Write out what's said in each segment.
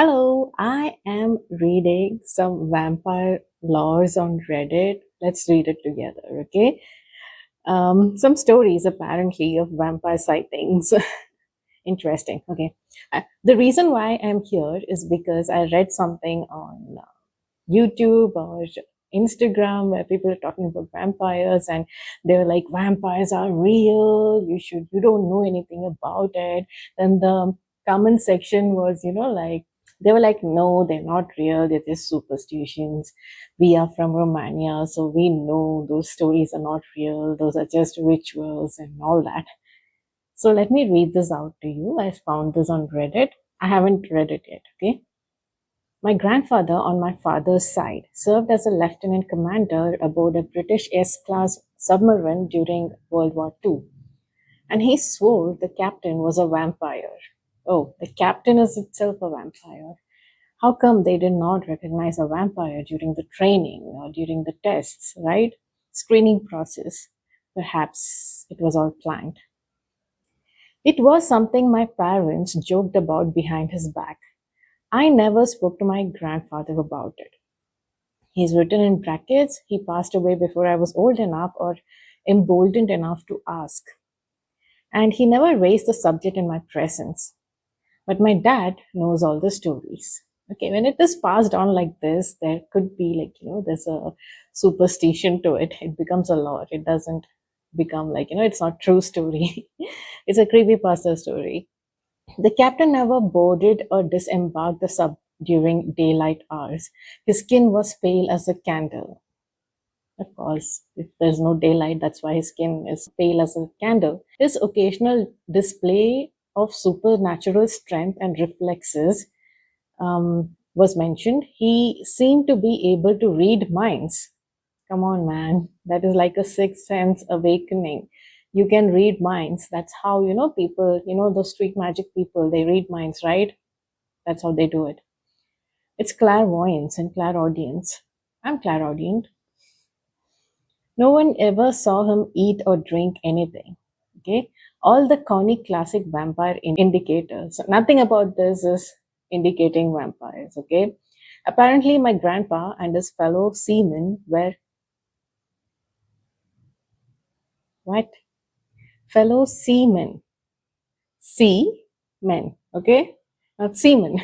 Hello, I am reading some vampire lores on Reddit. Let's read it together, okay? Some stories apparently of vampire sightings. Interesting, okay. The reason why I'm here is because I read something on YouTube or Instagram where people are talking about vampires and they were like, vampires are real, you don't know anything about it. Then the comment section was, like, they were like, no, they're not real, they're just superstitions. We are from Romania, so we know those stories are not real, those are just rituals and all that. So let me read this out to you. I found this on Reddit. I haven't read it yet, okay? My grandfather, on my father's side, served as a lieutenant commander aboard a British S-class submarine during World War II, and he swore the captain was a vampire. Oh, the captain is itself a vampire. How come they did not recognize a vampire during the training or during the tests, right? Screening process. Perhaps it was all planned. It was something my parents joked about behind his back. I never spoke to my grandfather about it. He's written in brackets, he passed away before I was old enough or emboldened enough to ask. And he never raised the subject in my presence. But my dad knows all the stories. Okay, when it is passed on like this, there could be like, there's a superstition to it. It becomes a lot. It doesn't become like, it's not true story. It's a creepypasta story. The captain never boarded or disembarked the sub during daylight hours. His skin was pale as a candle. Of course, if there's no daylight, that's why his skin is pale as a candle. His occasional display of supernatural strength and reflexes was mentioned. He seemed to be able to read minds. Come on, man. That is like a sixth sense awakening. You can read minds. That's how, people, those street magic people, they read minds, right? That's how they do it. It's clairvoyance and clairaudience. I'm clairaudient. No one ever saw him eat or drink anything. Okay. All the corny classic vampire indicators. Nothing about this is indicating vampires. Okay. Apparently, my grandpa and his fellow seamen were what? Fellow seamen. Sea men. Okay. Not seamen.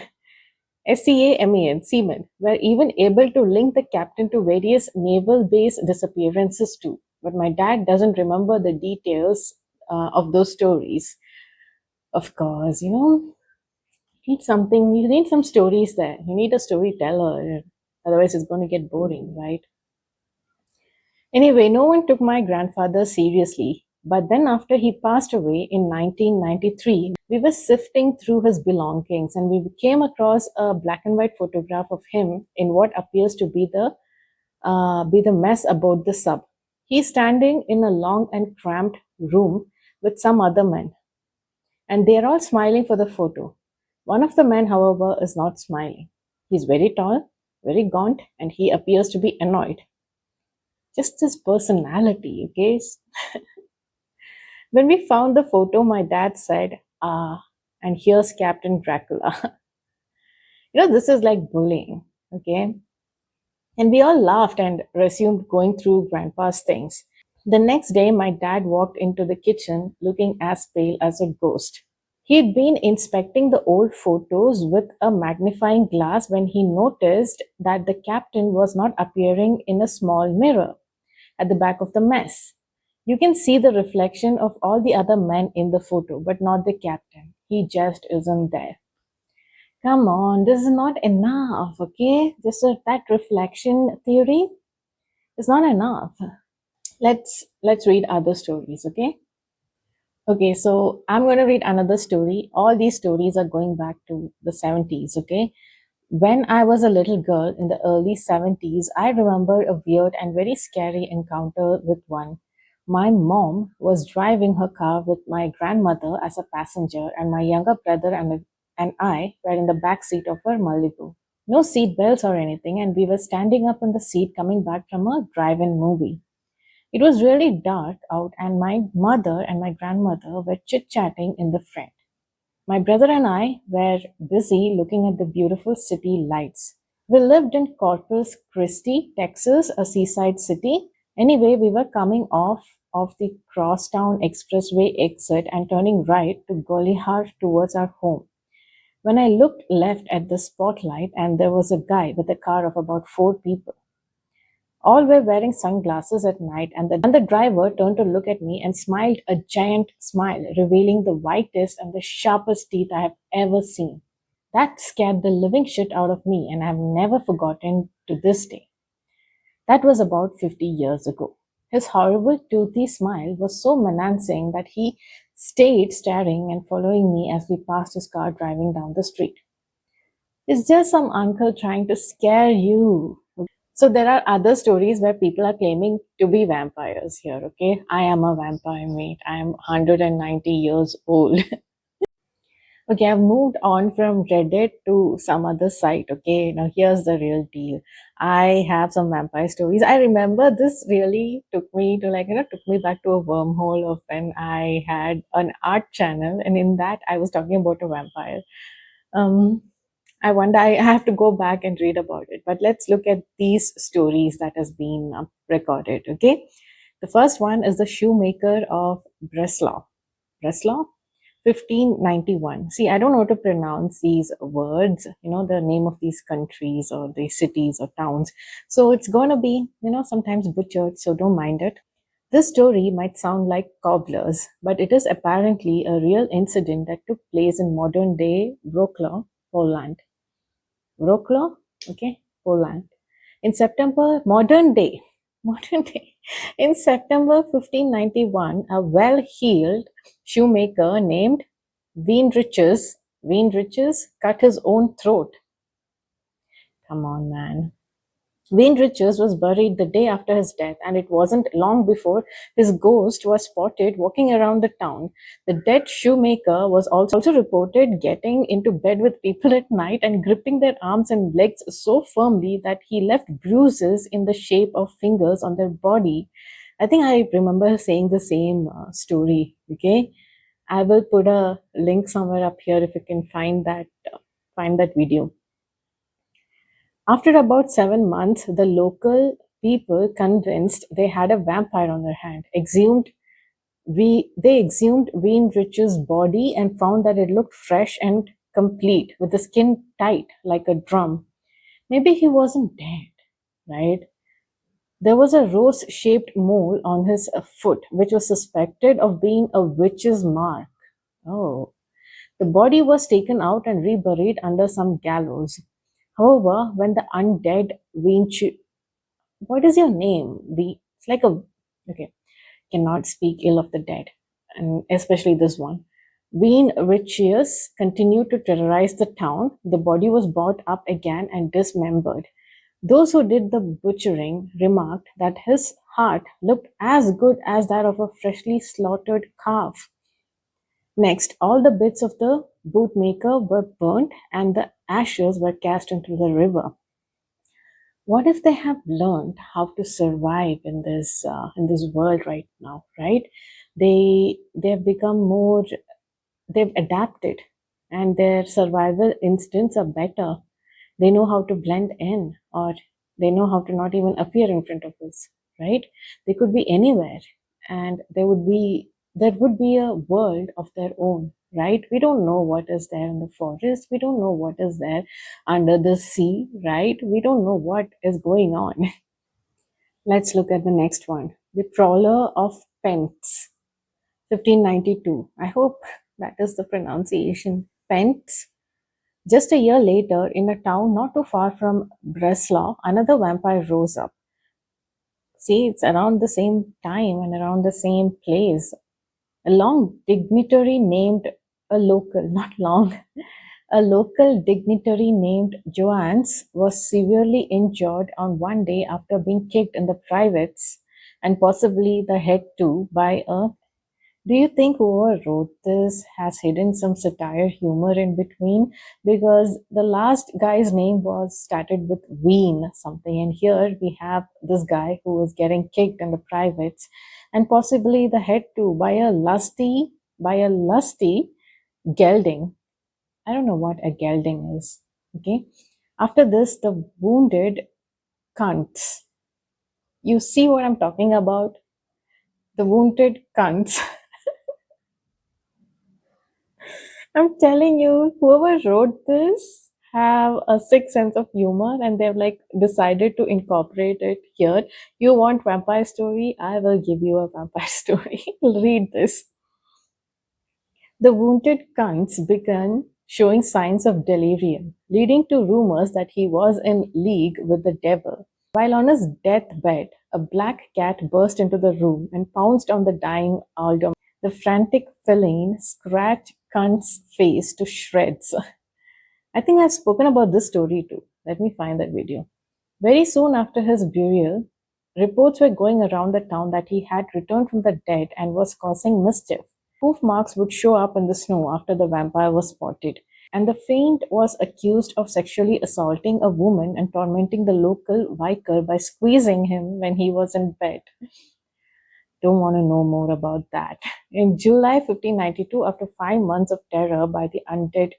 SCAMEN, seamen, were even able to link the captain to various naval base disappearances too. But my dad doesn't remember the details of those stories. Of course, you need some stories there. You need a storyteller, otherwise, it's going to get boring, right? Anyway, no one took my grandfather seriously. But then, after he passed away in 1993, we were sifting through his belongings and we came across a black and white photograph of him in what appears to be the mess about the sub. He's standing in a long and cramped room with some other men, and they are all smiling for the photo. One of the men, however, is not smiling. He's very tall, very gaunt, and he appears to be annoyed. Just his personality, okay? When we found the photo, my dad said, ah, and here's Captain Dracula. This is like bullying, okay? And we all laughed and resumed going through Grandpa's things. The next day, my dad walked into the kitchen looking as pale as a ghost. He'd been inspecting the old photos with a magnifying glass when he noticed that the captain was not appearing in a small mirror at the back of the mess. You can see the reflection of all the other men in the photo, but not the captain. He just isn't there. Come on, this is not enough, okay? That reflection theory is not enough. Let's read other stories, okay? Okay, so I'm going to read another story. All these stories are going back to the 70s, okay? When I was a little girl in the early 70s, I remember a weird and very scary encounter with one. My mom was driving her car with my grandmother as a passenger, and my younger brother and I were in the back seat of her Malibu. No seat belts or anything, and we were standing up in the seat coming back from a drive in movie. It was really dark out, and my mother and my grandmother were chit chatting in the front. My brother and I were busy looking at the beautiful city lights. We lived in Corpus Christi, Texas, a seaside city. Anyway, we were coming off of the Crosstown Expressway exit and turning right to Golihar towards our home. When I looked left at the spotlight, and there was a guy with a car of about four people. All were wearing sunglasses at night, and the driver turned to look at me and smiled a giant smile, revealing the whitest and the sharpest teeth I have ever seen. That scared the living shit out of me, and I've never forgotten to this day. That was about 50 years ago. His horrible toothy smile was so menacing that he stayed staring and following me as we passed his car driving down the street. It's just some uncle trying to scare you. So there are other stories where people are claiming to be vampires here, okay? I am a vampire, mate. I am 190 years old. Okay, I've moved on from Reddit to some other site. Okay, now here's the real deal. I have some vampire stories. I remember this really took me to took me back to a wormhole of when I had an art channel, and in that I was talking about a vampire. Um, I wonder, I have to go back and read about it. But let's look at these stories that has been recorded. Okay, the first one is the shoemaker of Breslau. Breslau, 1591. See, I don't know how to pronounce these words, the name of these countries or the cities or towns. So it's going to be, sometimes butchered, so don't mind it. This story might sound like cobblers, but it is apparently a real incident that took place in modern day Wrocław, Poland. Wrocław, okay, Poland. In September, modern day, in September 1591, a well-heeled shoemaker named Weinrichs cut his own throat. Come on, man. Weinrichs was buried the day after his death, and it wasn't long before his ghost was spotted walking around the town. The dead shoemaker was also reported getting into bed with people at night and gripping their arms and legs so firmly that he left bruises in the shape of fingers on their body. I think I remember saying the same story. Okay, I will put a link somewhere up here if you can find that video. After about 7 months, the local people, convinced they had a vampire on their hand, they exhumed Weinrich's body and found that it looked fresh and complete, with the skin tight like a drum. Maybe he wasn't dead, right? There was a rose-shaped mole on his foot, which was suspected of being a witch's mark. Oh. The body was taken out and reburied under some gallows. However, when the undead Vinci, what is your name? It's like a, okay, cannot speak ill of the dead, and especially this one. Wien Richius continued to terrorize the town. The body was brought up again and dismembered. Those who did the butchering remarked that his heart looked as good as that of a freshly slaughtered calf. Next, all the bits of the bootmaker were burnt and the ashes were cast into the river. What if they have learned how to survive in this world right now, right? They've become more, they've adapted, and their survival instincts are better. They know how to blend in, or they know how to not even appear in front of us, right? They could be anywhere, and there would be a world of their own, right? We don't know what is there in the forest, we don't know what is there under the sea, right? We don't know what is going on. Let's look at the next one, the Prowler of Pents, 1592. I hope that is the pronunciation. Pents. Just a year later, in a town not too far from Breslau, another vampire rose up. See, it's around the same time and around the same place. A long dignitary named a local, not long, a local dignitary named Johannes was severely injured on one day after being kicked in the privates and possibly the head too by a, do you think whoever wrote this has hidden some satire humor in between? Because the last guy's name was started with Ween something, and here we have this guy who is getting kicked in the privates, and possibly the head too by a lusty gelding. I don't know what a gelding is. Okay. After this, the wounded cunts. You see what I'm talking about? The wounded cunts. I'm telling you, whoever wrote this have a sick sense of humor and they've like decided to incorporate it here. You want vampire story? I will give you a vampire story. Read this. The wounded cunts began showing signs of delirium, leading to rumors that he was in league with the devil. While on his deathbed, a black cat burst into the room and pounced on the dying alderman. The frantic feline scratched Cunt's face to shreds. I think I've spoken about this story too. Let me find that video. Very soon after his burial, reports were going around the town that he had returned from the dead and was causing mischief. Hoof marks would show up in the snow after the vampire was spotted, and the fiend was accused of sexually assaulting a woman and tormenting the local vicar by squeezing him when he was in bed. Don't want to know more about that. In July 1592, after 5 months of terror by the undead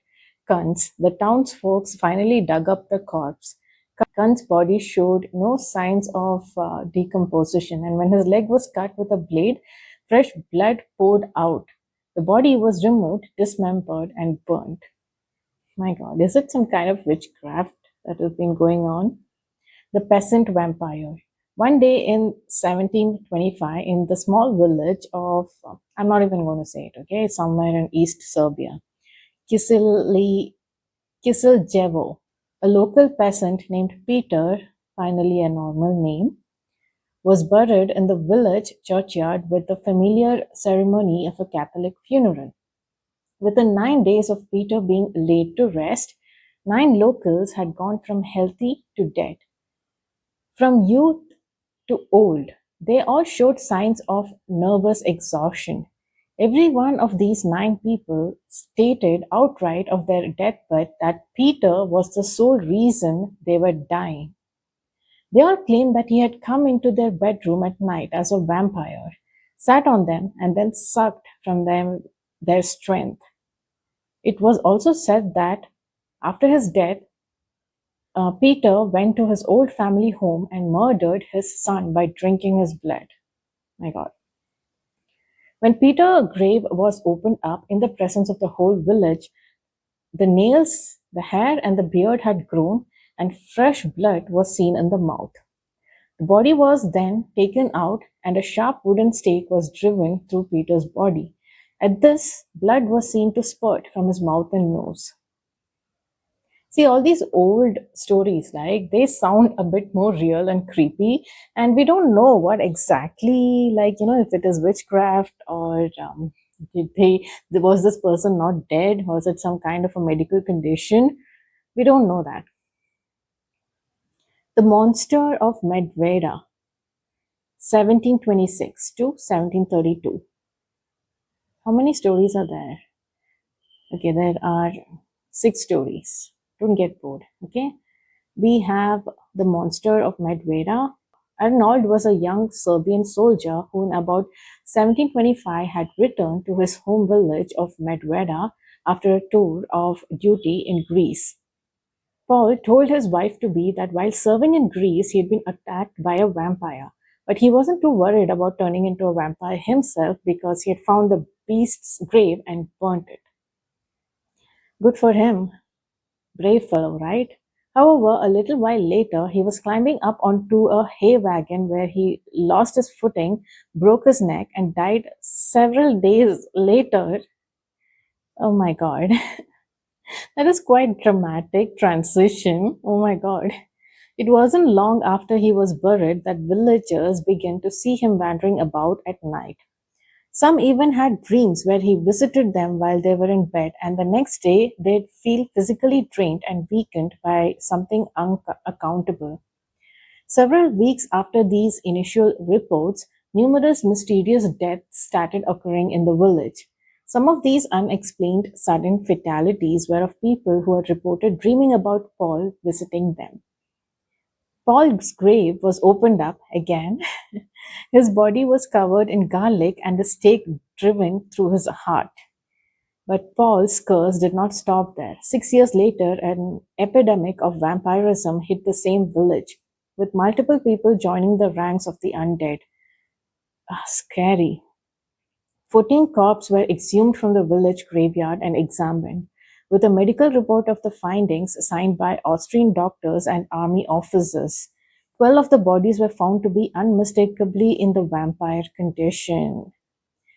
Kunz, the townsfolk finally dug up the corpse. Kunz's body showed no signs of decomposition, and when his leg was cut with a blade, fresh blood poured out. The body was removed, dismembered, and burnt. My God, is it some kind of witchcraft that has been going on? The peasant vampire. One day in 1725, in the small village of, I'm not even going to say it, okay, somewhere in East Serbia, Kisili, Kisiljevo, a local peasant named Peter, finally a normal name, was buried in the village churchyard with the familiar ceremony of a Catholic funeral. Within 9 days of Peter being laid to rest, 9 locals had gone from healthy to dead. From youth to old, they all showed signs of nervous exhaustion. Every one of these 9 people stated outright of their deathbed that Peter was the sole reason they were dying. They all claimed that he had come into their bedroom at night as a vampire, sat on them, and then sucked from them their strength. It was also said that after his death, Peter went to his old family home and murdered his son by drinking his blood. My God. When Peter's grave was opened up in the presence of the whole village, the nails, the hair, and the beard had grown, and fresh blood was seen in the mouth. The body was then taken out, and a sharp wooden stake was driven through Peter's body. At this, blood was seen to spurt from his mouth and nose. See, all these old stories, like they sound a bit more real and creepy, and we don't know what exactly, like, if it is witchcraft or did was this person not dead? Was it some kind of a medical condition? We don't know that. The Monster of Medveda, 1726 to 1732. How many stories are there? Okay, there are 6 stories. Don't get bored, okay? We have the Monster of Medveda. Arnold was a young Serbian soldier who in about 1725 had returned to his home village of Medveda after a tour of duty in Greece. Paul told his wife-to-be that while serving in Greece, he had been attacked by a vampire. But he wasn't too worried about turning into a vampire himself because he had found the beast's grave and burnt it. Good for him. Brave fellow, right? However, a little while later, he was climbing up onto a hay wagon where he lost his footing, broke his neck, and died several days later. Oh my God. That is quite dramatic transition. Oh my God. It wasn't long after he was buried that villagers began to see him wandering about at night. Some even had dreams where he visited them while they were in bed, and the next day they'd feel physically drained and weakened by something unaccountable. Several weeks after these initial reports, numerous mysterious deaths started occurring in the village. Some of these unexplained sudden fatalities were of people who had reported dreaming about Paul visiting them. Paul's grave was opened up again. His body was covered in garlic and a stake driven through his heart. But Paul's curse did not stop there. 6 years later, an epidemic of vampirism hit the same village, with multiple people joining the ranks of the undead. Ah, scary. 14 corpses were exhumed from the village graveyard and examined, with a medical report of the findings signed by Austrian doctors and army officers. 12 of the bodies were found to be unmistakably in the vampire condition.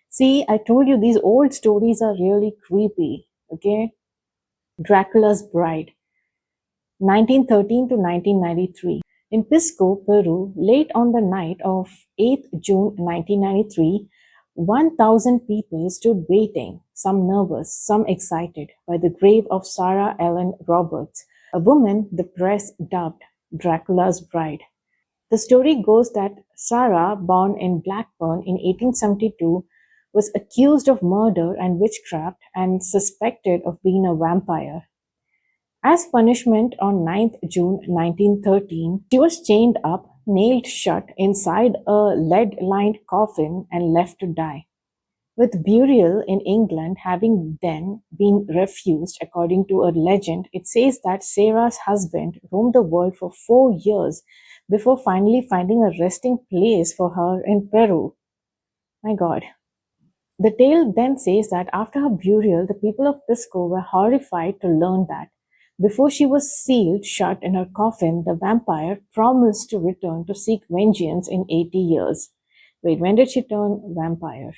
See, I told you these old stories are really creepy. Okay? Dracula's Bride, 1913 to 1993. In Pisco, Peru, late on the night of 8th June 1993, 1,000 people stood waiting, some nervous, some excited, by the grave of Sarah Ellen Roberts, a woman the press dubbed Dracula's Bride. The story goes that Sarah, born in Blackburn in 1872, was accused of murder and witchcraft and suspected of being a vampire. As punishment on 9th June 1913, she was chained up, nailed shut inside a lead-lined coffin and left to die. With burial in England having then been refused, according to a legend, it says that Sarah's husband roamed the world for 4 years before finally finding a resting place for her in Peru. My God. The tale then says that after her burial, the people of Pisco were horrified to learn that before she was sealed shut in her coffin, the vampire promised to return to seek vengeance in 80 years. Wait, when did she turn vampire?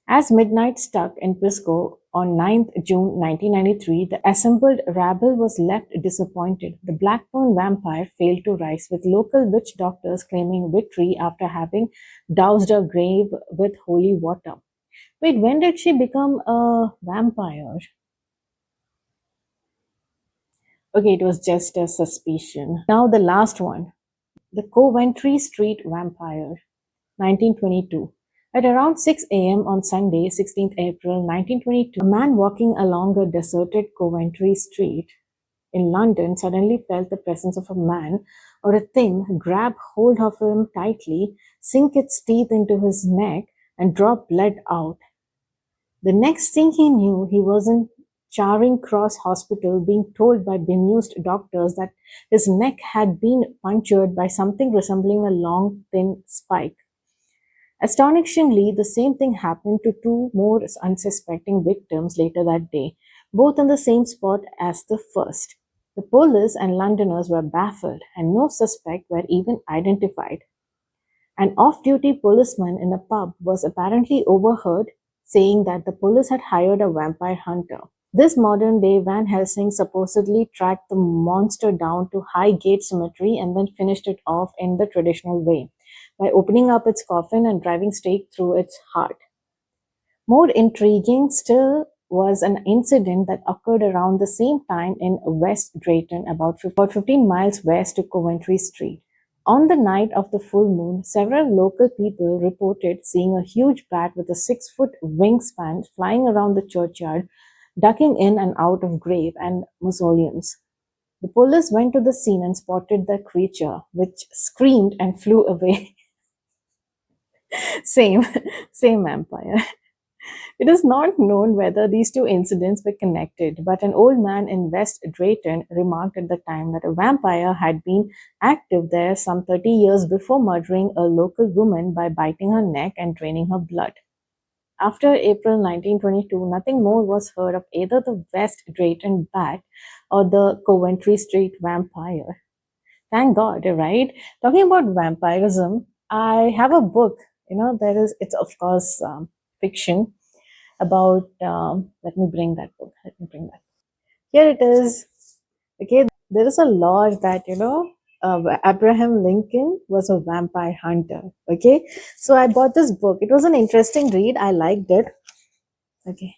As midnight struck in Pisco on 9th June 1993, the assembled rabble was left disappointed. The Blackburn vampire failed to rise, with local witch doctors claiming victory after having doused her grave with holy water. Wait, when did she become a vampire? Okay, it was just a suspicion. Now, the last one, the Coventry Street Vampire, 1922. At around 6 a.m. on Sunday, 16th April 1922, a man walking along a deserted Coventry Street in London suddenly felt the presence of a man or a thing grab hold of him tightly, sink its teeth into his neck, and draw blood out. The next thing he knew, he was in Charing Cross Hospital being told by bemused doctors that his neck had been punctured by something resembling a long, thin spike. Astonishingly, the same thing happened to two more unsuspecting victims later that day, both in the same spot as the first. The police and Londoners were baffled, and no suspect were even identified. An off duty policeman in a pub was apparently overheard saying that the police had hired a vampire hunter. This modern day Van Helsing supposedly tracked the monster down to Highgate Cemetery and then finished it off in the traditional way by opening up its coffin and driving stake through its heart. More intriguing still was an incident that occurred around the same time in West Drayton, about 15 miles west to Coventry Street. On the night of the full moon, several local people reported seeing a huge bat with a 6-foot wingspan flying around the churchyard, ducking in and out of grave and mausoleums. The police went to the scene and spotted the creature, which screamed and flew away. same, same vampire. It is not known whether these two incidents were connected, but an old man in West Drayton remarked at the time that a vampire had been active there some 30 years before murdering a local woman by biting her neck and draining her blood. After April 1922, nothing more was heard of either the West Drayton bat or the Coventry Street vampire. Thank God, right? Talking about vampirism, I have a book. It's of course fiction about let me bring that book, here it is. Okay, there is a lore that Abraham Lincoln was a vampire hunter. Okay, so I bought this book. It was an interesting read. I liked it. Okay,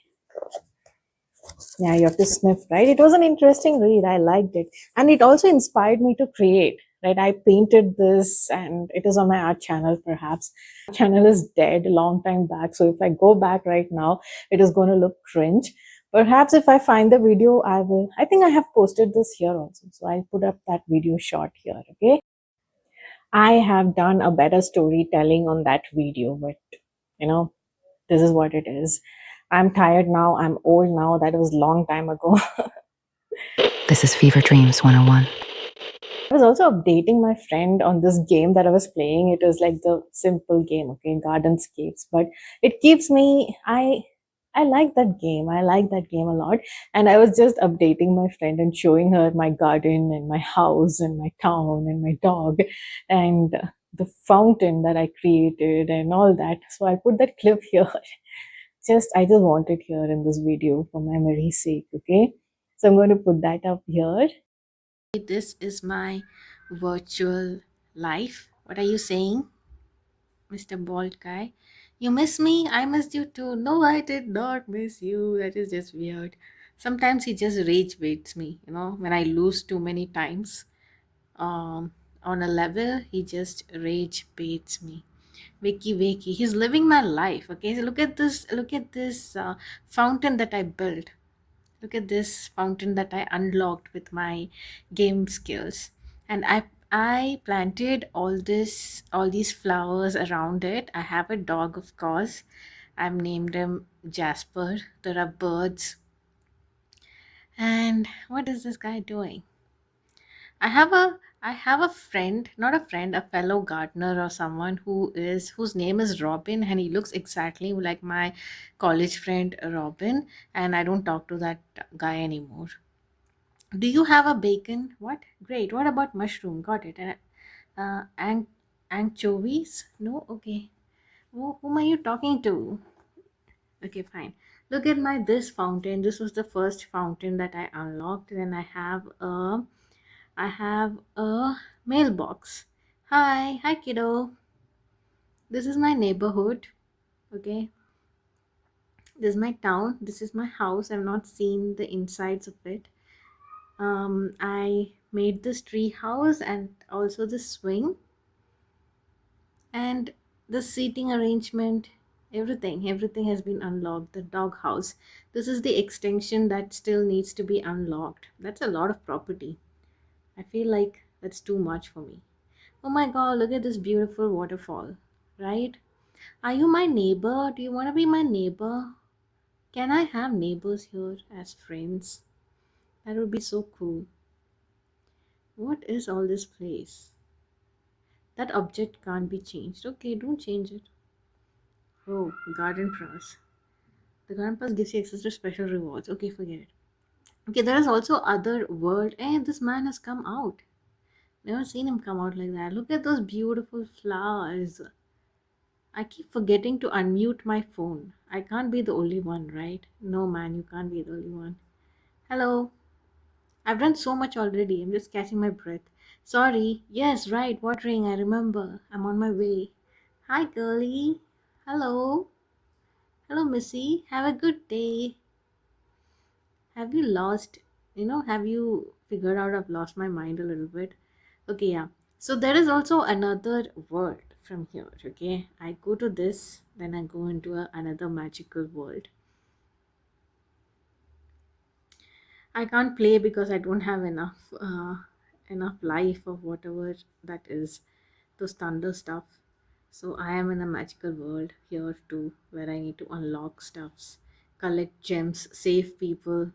yeah, you have to sniff, right? It was an interesting read. I liked it, and it also inspired me to create. Right, I painted this, and it is on my art channel. Perhaps channel is dead a long time back, so if I go back right now, it is going to look cringe. Perhaps if I find the video, I will. I think I have posted this here also, so I'll put up that video short here. Okay, I have done a better storytelling on that video, but you know, this is what it is. I'm tired now, I'm old now, that was long time ago. This is Fever Dreams 101. I was also updating my friend on this game that I was playing. It was like the simple game, okay, gardenscapes, but it keeps me. I like that game. I like that game a lot. And I was just updating my friend and showing her my garden and my house and my town and my dog and the fountain that I created and all that. So I put that clip here. I just want it here in this video for memory's sake, okay? So I'm going to put that up here. This is my virtual life. What are you saying, Mr. Bald Guy? You miss me? I missed you too. No, I did not miss you. That is just weird. Sometimes he just rage baits me, when I lose too many times. On a level, he just rage baits me. Wakey wakey. He's living my life. Okay, so look at this fountain that I built. Look at this fountain that I unlocked with my game skills. And I planted all these flowers around it. I have a dog, of course. I've named him Jasper. There are birds. And what is this guy doing? I have a friend, not a friend, a fellow gardener or someone whose name is Robin, and he looks exactly like my college friend Robin, and I don't talk to that guy anymore. Do you have a bacon? What? Great. What about mushroom? Got it. And anchovies? No? Okay. Whom are you talking to? Okay, fine. Look at my this fountain. This was the first fountain that I unlocked. Then I have a mailbox. Hi kiddo. This is my neighborhood. Okay. This is my town. This is my house. I've not seen the insides of it. I made this tree house and also the swing and the seating arrangement. Everything has been unlocked. The dog house. This is the extension that still needs to be unlocked. That's a lot of property. I feel like that's too much for me. Oh my god, look at this beautiful waterfall. Right? Are you my neighbor? Do you want to be my neighbor? Can I have neighbors here as friends? That would be so cool. What is all this place? That object can't be changed. Okay, don't change it. Oh, garden pass. The garden pass gives you access to special rewards. Okay, forget it. Okay, there is also other world. This man has come out. Never seen him come out like that. Look at those beautiful flowers. I keep forgetting to unmute my phone. I can't be the only one, right? No, man, you can't be the only one. Hello. I've done so much already. I'm just catching my breath. Sorry. Yes, right. Watering. I remember. I'm on my way. Hi, girlie. Hello. Hello, Missy. Have a good day. Have you lost, have you figured out I've lost my mind a little bit? Okay, yeah. So there is also another world from here, okay? I go to this, then I go into another magical world. I can't play because I don't have enough life of whatever that is, those thunder stuff. So I am in a magical world here too, where I need to unlock stuffs, collect gems, save people,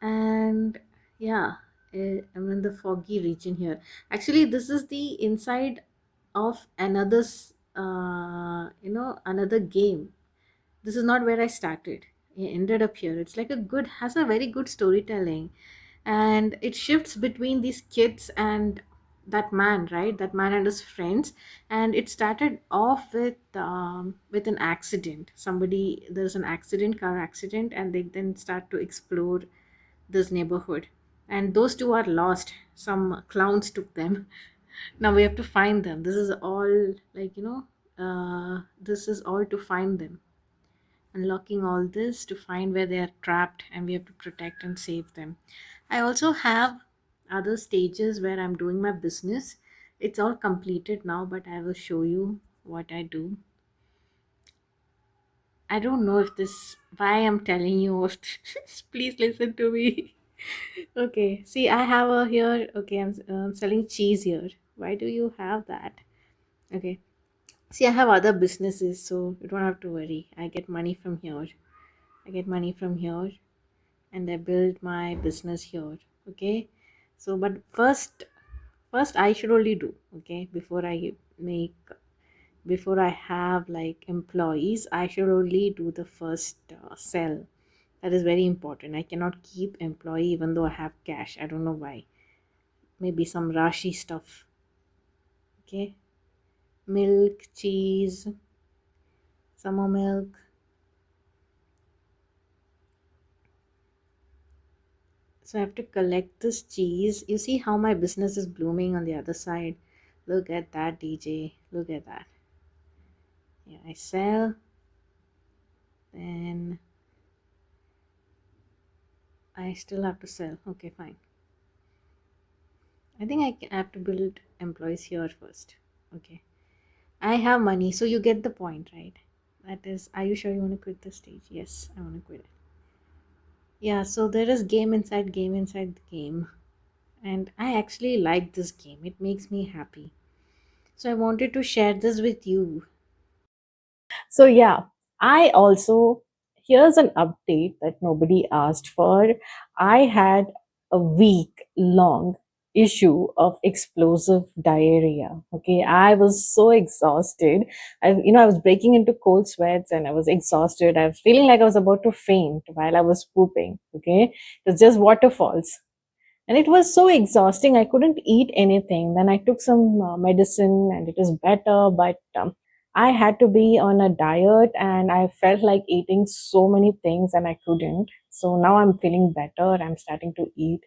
and yeah, I'm in the foggy region here. Actually, this is the inside of another game. This is not where I started. I ended up here. It's like has a very good storytelling, and it shifts between these kids and that man, right? That man and his friends, and it started off with an accident. There's an accident, car accident, and they then start to explore this neighborhood, and those two are lost. Some clowns took them. Now we have to find them. This is all this is all to find them, unlocking all this to find where they are trapped, and we have to protect and save them. I also have other stages where I'm doing my business. It's all completed now, but I will show you what I do. I don't know if this why I'm telling you. Please listen to me. Okay, see, I have a here. Okay, I'm selling cheese here. Why do you have that? Okay, see, I have other businesses, so you don't have to worry. I get money from here. I get money from here, and I build my business here. Okay, so but first I should only do, okay, make before I have like employees, I should only do the first sell. That is very important. I cannot keep employee even though I have cash. I don't know why. Maybe some rashi stuff. Okay, milk, cheese, some more milk. So I have to collect this cheese. You see how my business is blooming on the other side. Look at that, DJ. Look at that. Yeah, I sell. Then I still have to sell. Okay, fine. I think I have to build employees here first. Okay. I have money, so you get the point, right? That is, are you sure you want to quit the stage? Yes, I want to quit it. Yeah, so there is game inside the game. And I actually like this game. It makes me happy. So I wanted to share this with you. So, yeah, I also, here's an update that nobody asked for. I had a week long issue of explosive diarrhea. Okay, I was so exhausted. I was breaking into cold sweats and I was exhausted. I was feeling like I was about to faint while I was pooping. Okay, it was just waterfalls. And it was so exhausting. I couldn't eat anything. Then I took some medicine and it is better, but I had to be on a diet and I felt like eating so many things and I couldn't. So now I'm feeling better. I'm starting to eat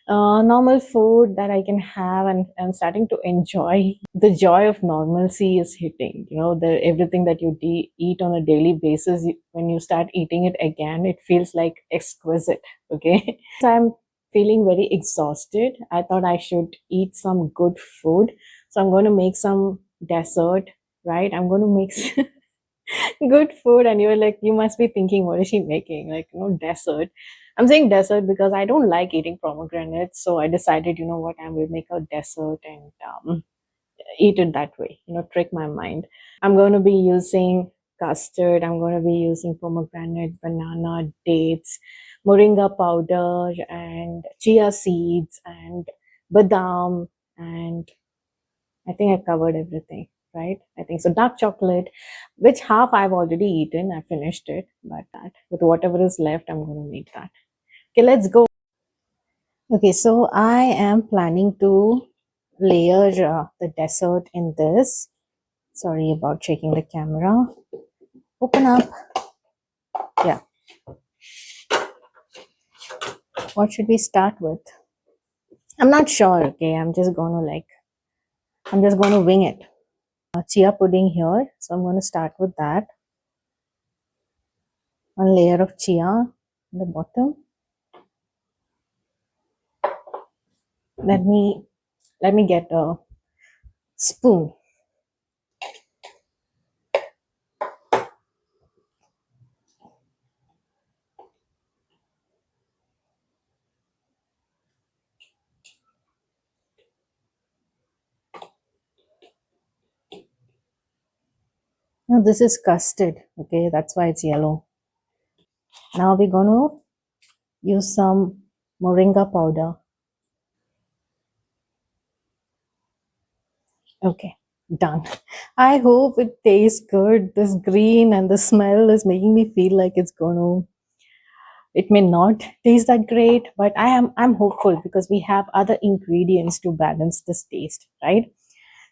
normal food that I can have, and I'm starting to enjoy. The joy of normalcy is hitting. Everything that you eat on a daily basis, when you start eating it again, it feels like exquisite. Okay. So I'm feeling very exhausted. I thought I should eat some good food. So I'm going to make some dessert, right? I'm going to make good food. And you're like, you must be thinking, what is she making? Like, dessert. I'm saying dessert because I don't like eating pomegranates. So I decided, you know what, I will make a dessert and eat it that way, trick my mind. I'm going to be using custard. I'm going to be using pomegranate, banana, dates, moringa powder, and chia seeds, and badam, and I think I covered everything, right? I think so. Dark chocolate, which half I've already eaten. I finished it, but that with whatever is left, I'm going to make that. Okay, let's go. Okay, so I am planning to layer the dessert in this. Sorry about checking the camera. Open up. Yeah. What should we start with? I'm not sure. Okay, I'm just gonna wing it. Chia pudding here. So I'm gonna start with that. One layer of chia on the bottom. Let me get a spoon. Now this is custard. Okay, that's why it's yellow. Now we're gonna use some moringa powder. Okay, done. I hope it tastes good. This green and the smell is making me feel like it may not taste that great, but I'm hopeful because we have other ingredients to balance this taste, right?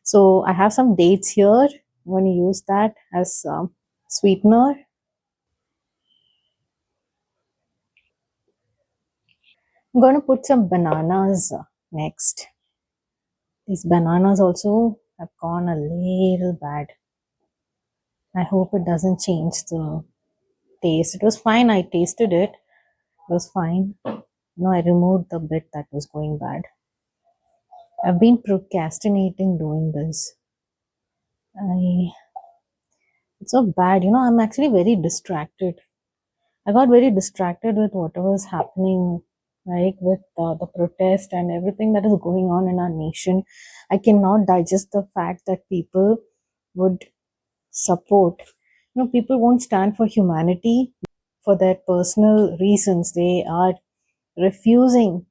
So I have some dates here. I'm going to use that as sweetener. I'm going to put some bananas next. These bananas also have gone a little bad. I hope it doesn't change the taste. It was fine. I tasted it. It was fine. No, I removed the bit that was going bad. I've been procrastinating doing this. I It's so bad. I'm actually very distracted. I got very distracted with whatever is happening, like with the protest and everything that is going on in our nation. I cannot digest the fact that people would support, people won't stand for humanity, for their personal reasons, they are refusing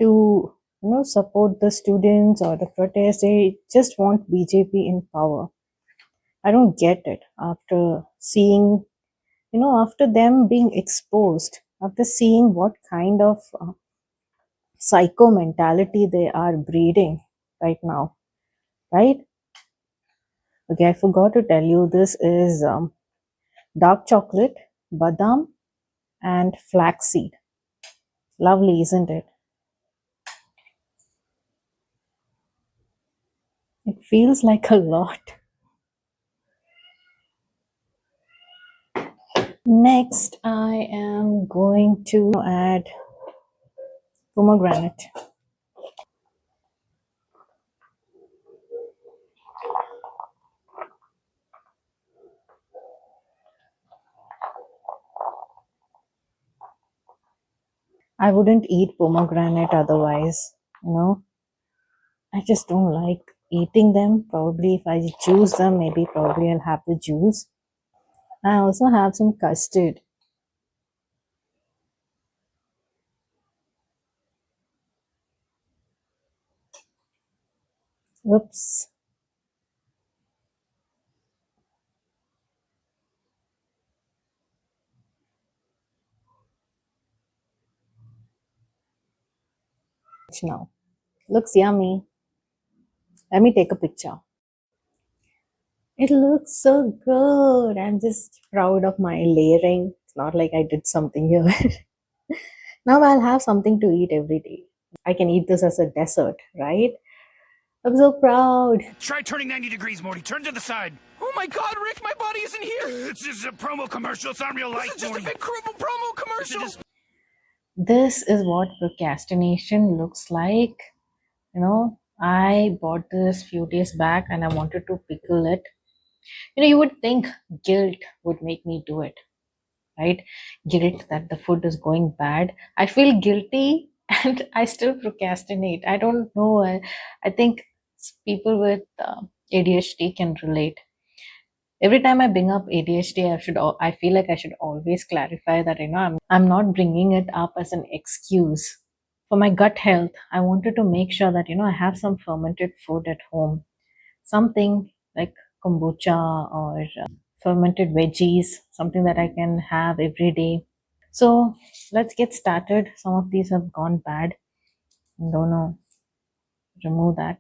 to support the students or the protest. They just want BJP in power. I don't get it. After seeing, after them being exposed, after seeing what kind of psycho mentality they are breeding right now, right? Okay, I forgot to tell you, this is dark chocolate, badam, and flaxseed. Lovely, isn't it? It feels like a lot. Next, I am going to add pomegranate. I wouldn't eat pomegranate otherwise, you know. I just don't like eating them. Probably if I choose them, maybe probably I'll have the juice. I also have some custard. Whoops. Now. Looks yummy. Let me take a picture. It looks so good. I'm just proud of my layering. It's not like I did something here. Now I'll have something to eat every day. I can eat this as a dessert, right? I'm so proud. Try turning 90 degrees, Morty. Turn to the side. Oh my god, Rick, my body isn't here. It's just a promo commercial. It's not real life, This is just a big promo commercial. This is what procrastination looks like. I bought this few days back and I wanted to pickle it. You would think guilt would make me do it, right? Guilt that the food is going bad. I feel guilty and I still procrastinate. I don't know. I think people with ADHD can relate. Every time I bring up ADHD, I feel like I should always clarify that I'm not bringing it up as an excuse. For my gut health, I wanted to make sure that I have some fermented food at home, something like kombucha or fermented veggies, something that I can have every day. So let's get started. Some of these have gone bad. I'm gonna remove that.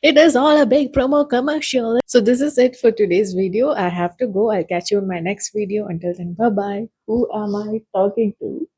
It is all a big promo commercial. So this is it for today's video. I have to go. I'll catch you in my next video. Until then, bye bye. Who am I talking to?